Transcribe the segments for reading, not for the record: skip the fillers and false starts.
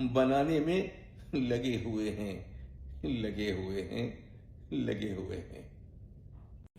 बनाने में लगे हुए हैं, लगे हुए हैं, लगे हुए हैं।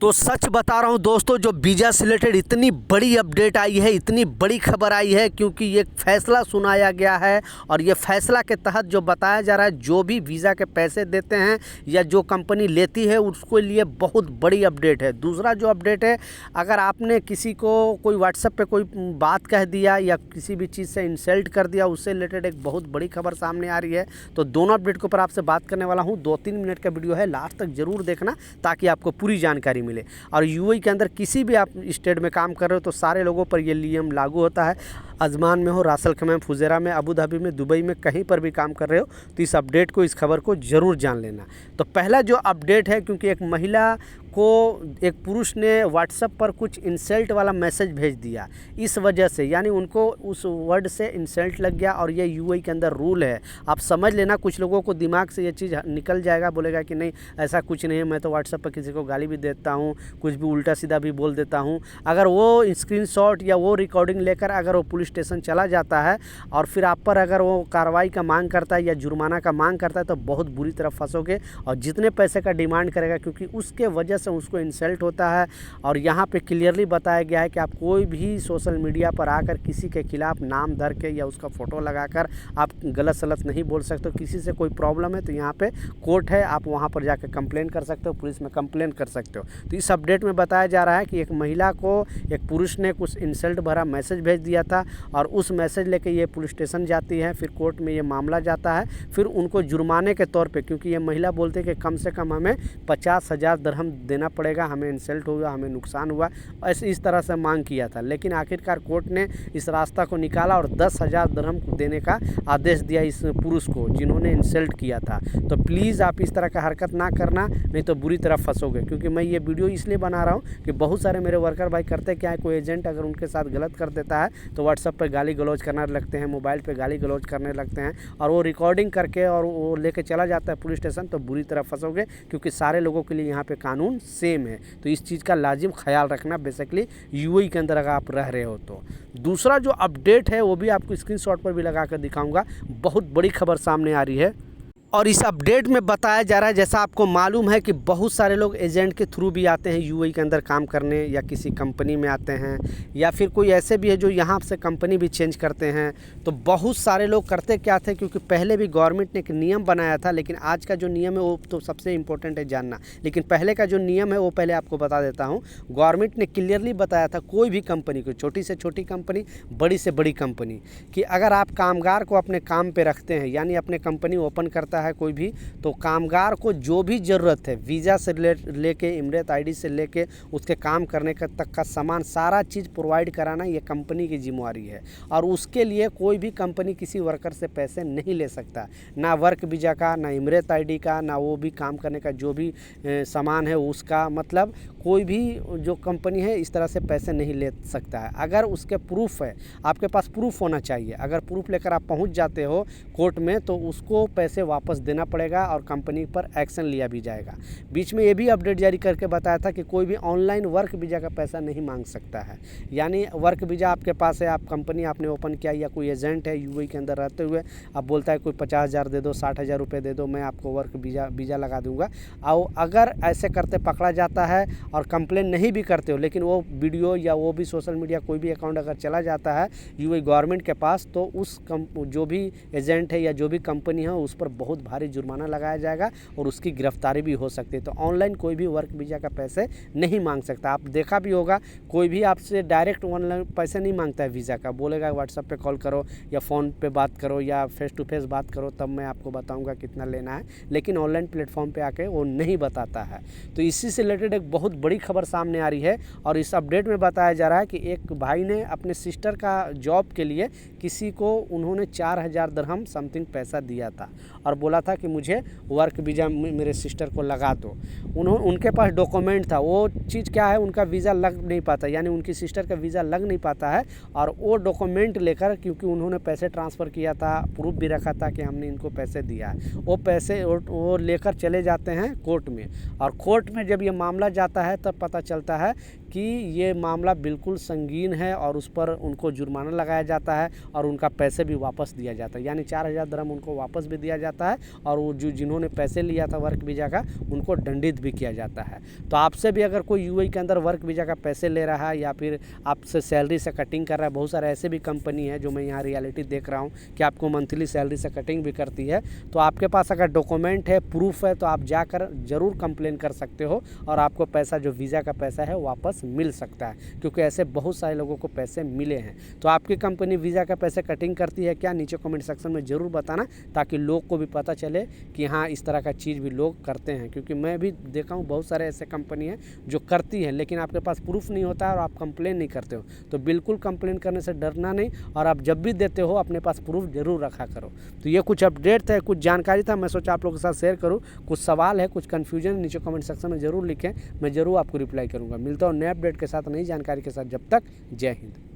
तो सच बता रहा हूं दोस्तों, जो वीज़ा से रिलेटेड इतनी बड़ी अपडेट आई है, इतनी बड़ी खबर आई है, क्योंकि ये फैसला सुनाया गया है। और ये फैसला के तहत जो बताया जा रहा है, जो भी वीज़ा के पैसे देते हैं या जो कंपनी लेती है, उसके लिए बहुत बड़ी अपडेट है। दूसरा जो अपडेट है, अगर आपने किसी को कोई व्हाट्सएप पे कोई बात कह दिया या किसी भी चीज़ से इंसल्ट कर दिया, उससे रिलेटेड एक बहुत बड़ी खबर सामने आ रही है। तो दोनों अपडेट के ऊपर आपसे बात करने वाला हूँ। 2-3 मिनट का वीडियो है, लास्ट तक ज़रूर देखना ताकि आपको पूरी जानकारी मिले। और यूएई के अंदर किसी भी आप स्टेट में काम कर रहे हो तो सारे लोगों पर ये नियम लागू होता है। अजमान में हो, रासल खैमा, फुजेरा में, अबू धाबी में, दुबई में, कहीं पर भी काम कर रहे हो तो इस अपडेट को, इस खबर को ज़रूर जान लेना। तो पहला जो अपडेट है, क्योंकि एक महिला को एक पुरुष ने व्हाट्सएप पर कुछ इंसल्ट वाला मैसेज भेज दिया, इस वजह से यानी उनको उस वर्ड से इंसल्ट लग गया। और ये यूएई के अंदर रूल है, आप समझ लेना। कुछ लोगों को दिमाग से ये चीज़ निकल जाएगा, बोलेगा कि नहीं ऐसा कुछ नहीं है, मैं तो व्हाट्सएप पर किसी को गाली भी देता हूँ, कुछ भी उल्टा सीधा भी बोल देता हूँ। अगर वो स्क्रीनशॉट या वो रिकॉर्डिंग लेकर अगर वो पुलिस स्टेशन चला जाता है और फिर आप पर अगर वो कार्रवाई का मांग करता है या जुर्माना का मांग करता है तो बहुत बुरी तरह फंसोगे और जितने पैसे का डिमांड करेगा, क्योंकि उसके वजह से उसको इंसल्ट होता है। और यहाँ पे क्लियरली बताया गया है कि आप कोई भी सोशल मीडिया पर आकर किसी के खिलाफ नाम धर के या उसका फ़ोटो लगाकर आप गलत सलत नहीं बोल सकते हो। किसी से कोई प्रॉब्लम है तो यहाँ पे कोर्ट है, आप वहाँ पर जाकर कंप्लेन कर सकते हो, पुलिस में कंप्लेन कर सकते हो। तो इस अपडेट में बताया जा रहा है कि एक महिला को एक पुरुष ने कुछ इंसल्ट भरा मैसेज भेज दिया था और उस मैसेज लेके ये पुलिस स्टेशन जाती है, फिर कोर्ट में ये मामला जाता है। फिर उनको जुर्माने के तौर पे, क्योंकि ये महिला बोलते हैं कि कम से कम हमें 50,000 दिरहम देना पड़ेगा, हमें इंसल्ट हुआ, हमें नुकसान हुआ, ऐसे इस तरह से मांग किया था। लेकिन आखिरकार कोर्ट ने इस रास्ता को निकाला और 10,000 दिरहम देने का आदेश दिया इस पुरुष को जिन्होंने इंसल्ट किया था। तो प्लीज़ आप इस तरह का हरकत ना करना, नहीं तो बुरी तरह फंसोगे। क्योंकि मैं ये वीडियो इसलिए बना रहा हूँ कि बहुत सारे मेरे वर्कर भाई करते क्या है, कोई एजेंट अगर उनके साथ गलत कर देता है तो व्हाट्सएप पर गाली गलौज करने लगते हैं, मोबाइल पे गाली गलौज करने लगते हैं और वो रिकॉर्डिंग करके और वो लेके चला जाता है पुलिस स्टेशन। तो बुरी तरह फंसोगे, क्योंकि सारे लोगों के लिए यहाँ पे कानून सेम है। तो इस चीज़ का लाजिम ख्याल रखना, बेसिकली यूएई के अंदर अगर आप रह रहे हो तो। दूसरा जो अपडेट है वो भी आपको स्क्रीनशॉट पर भी लगा कर दिखाऊंगा, बहुत बड़ी खबर सामने आ रही है। और इस अपडेट में बताया जा रहा है, जैसा आपको मालूम है कि बहुत सारे लोग एजेंट के थ्रू भी आते हैं यूएई के अंदर काम करने, या किसी कंपनी में आते हैं, या फिर कोई ऐसे भी है जो यहाँ से कंपनी भी चेंज करते हैं। तो बहुत सारे लोग करते क्या थे, क्योंकि पहले भी गवर्नमेंट ने एक नियम बनाया था, लेकिन आज का जो नियम है वो तो सबसे इम्पोर्टेंट है जानना। लेकिन पहले का जो नियम है वो पहले आपको बता देता हूँ। गवर्नमेंट ने क्लियरली बताया था कोई भी कंपनी को, छोटी से छोटी कंपनी, बड़ी से बड़ी कंपनी, कि अगर आप कामगार को अपने काम पर रखते हैं, यानी अपने कंपनी ओपन करता है कोई भी, तो कामगार को जो भी ज़रूरत है, वीज़ा से लेके इमरत आईडी से लेके उसके काम करने का तक का सामान, सारा चीज़ प्रोवाइड कराना ये कंपनी की जिम्मेवारी है। और उसके लिए कोई भी कंपनी किसी वर्कर से पैसे नहीं ले सकता, ना वर्क वीज़ा का, ना इमरत आईडी का, ना वो भी काम करने का जो भी सामान है उसका। मतलब कोई भी जो कंपनी है इस तरह से पैसे नहीं ले सकता है। अगर उसके प्रूफ है, आपके पास प्रूफ होना चाहिए। अगर प्रूफ लेकर आप पहुंच जाते हो कोर्ट में तो उसको पैसे वापस देना पड़ेगा और कंपनी पर एक्शन लिया भी जाएगा। बीच में ये भी अपडेट जारी करके बताया था कि कोई भी ऑनलाइन वर्क वीज़ा का पैसा नहीं मांग सकता है। यानी वर्क वीज़ा आपके पास है, आप कंपनी आपने ओपन किया, या कोई एजेंट है यूएई के अंदर रहते हुए, अब बोलता है कोई 50,000 दे दो, 60,000 रुपये दे दो, मैं आपको वर्क वीज़ा लगा दूंगा। और अगर ऐसे करते पकड़ा जाता है और कंप्लेन नहीं भी करते हो, लेकिन वो वीडियो या वो भी सोशल मीडिया कोई भी अकाउंट अगर चला जाता है यूएई गवर्नमेंट के पास, तो उस जो भी एजेंट है या जो भी कंपनी है उस पर बहुत भारी जुर्माना लगाया जाएगा और उसकी गिरफ्तारी भी हो सकती है। तो ऑनलाइन कोई भी वर्क वीज़ा का पैसे नहीं मांग सकता। आप देखा भी होगा, कोई भी आपसे डायरेक्ट ऑनलाइन पैसे नहीं मांगता है वीज़ा का, बोलेगा व्हाट्सएप पे कॉल करो या फ़ोन पे बात करो या फेस टू फेस बात करो, तब मैं आपको बताऊंगा कितना लेना है। लेकिन ऑनलाइन प्लेटफॉर्म पे आके वो नहीं बताता है। तो इसी से रिलेटेड एक बहुत बड़ी खबर सामने आ रही है और इस अपडेट में बताया जा रहा है कि एक भाई ने अपने सिस्टर का जॉब के लिए किसी को उन्होंने 4,000 दिरहम समथिंग पैसा दिया था और बोला था कि मुझे वर्क वीज़ा मेरे सिस्टर को लगा दो। उनके पास डॉक्यूमेंट था, वो चीज़ क्या है, उनका वीज़ा लग नहीं पाता, यानी उनकी सिस्टर का वीज़ा लग नहीं पाता है। और वो डॉक्यूमेंट लेकर, क्योंकि उन्होंने पैसे ट्रांसफ़र किया था, प्रूफ भी रखा था कि हमने इनको पैसे दिया है, वो पैसे वो लेकर चले जाते हैं कोर्ट में। और कोर्ट में जब ये मामला जाता है तब पता चलता है कि ये मामला बिल्कुल संगीन है और उस पर उनको जुर्माना लगाया जाता है और उनका पैसे भी वापस दिया जाता है, यानी 4000 दिरहम उनको वापस भी दिया जाता है और वो जिन्होंने पैसे लिया था वर्क वीज़ा का उनको दंडित भी किया जाता है। तो आपसे भी अगर कोई यूएई के अंदर वर्क वीज़ा का पैसे ले रहा है या फिर आपसे सैलरी से कटिंग कर रहा है, बहुत सारे ऐसे भी कंपनी है जो मैं यहाँ रियलिटी देख रहा हूँ कि आपको मंथली सैलरी से कटिंग भी करती है, तो आपके पास अगर डॉक्यूमेंट है, प्रूफ है, तो आप जाकर ज़रूर कंप्लेन कर सकते हो और आपको पैसा जो वीज़ा का पैसा है वापस मिल सकता है, क्योंकि ऐसे बहुत सारे लोगों को पैसे मिले हैं। तो आपकी कंपनी वीज़ा का पैसे कटिंग करती है क्या, नीचे कमेंट सेक्शन में ज़रूर बताना, ताकि लोग को भी पता चले कि हाँ इस तरह का चीज़ भी लोग करते हैं। क्योंकि मैं भी देखा हूँ बहुत सारे ऐसे कंपनी हैं जो करती है, लेकिन आपके पास प्रूफ नहीं होता है और आप कंप्लेन नहीं करते हो। तो बिल्कुल कंप्लेन करने से डरना नहीं, और आप जब भी देते हो अपने पास प्रूफ जरूर रखा करो। तो ये कुछ अपडेट था, कुछ जानकारी था, मैं सोचा आप लोगों के साथ शेयर करूँ। कुछ सवाल है, कुछ कन्फ्यूजन नीचे कमेंट सेक्शन में ज़रूर लिखें, मैं ज़रूर आपको रिप्लाई करूँगा। मिलता हूँ नए अपडेट के साथ, नई जानकारी के साथ। जब तक जय हिंद।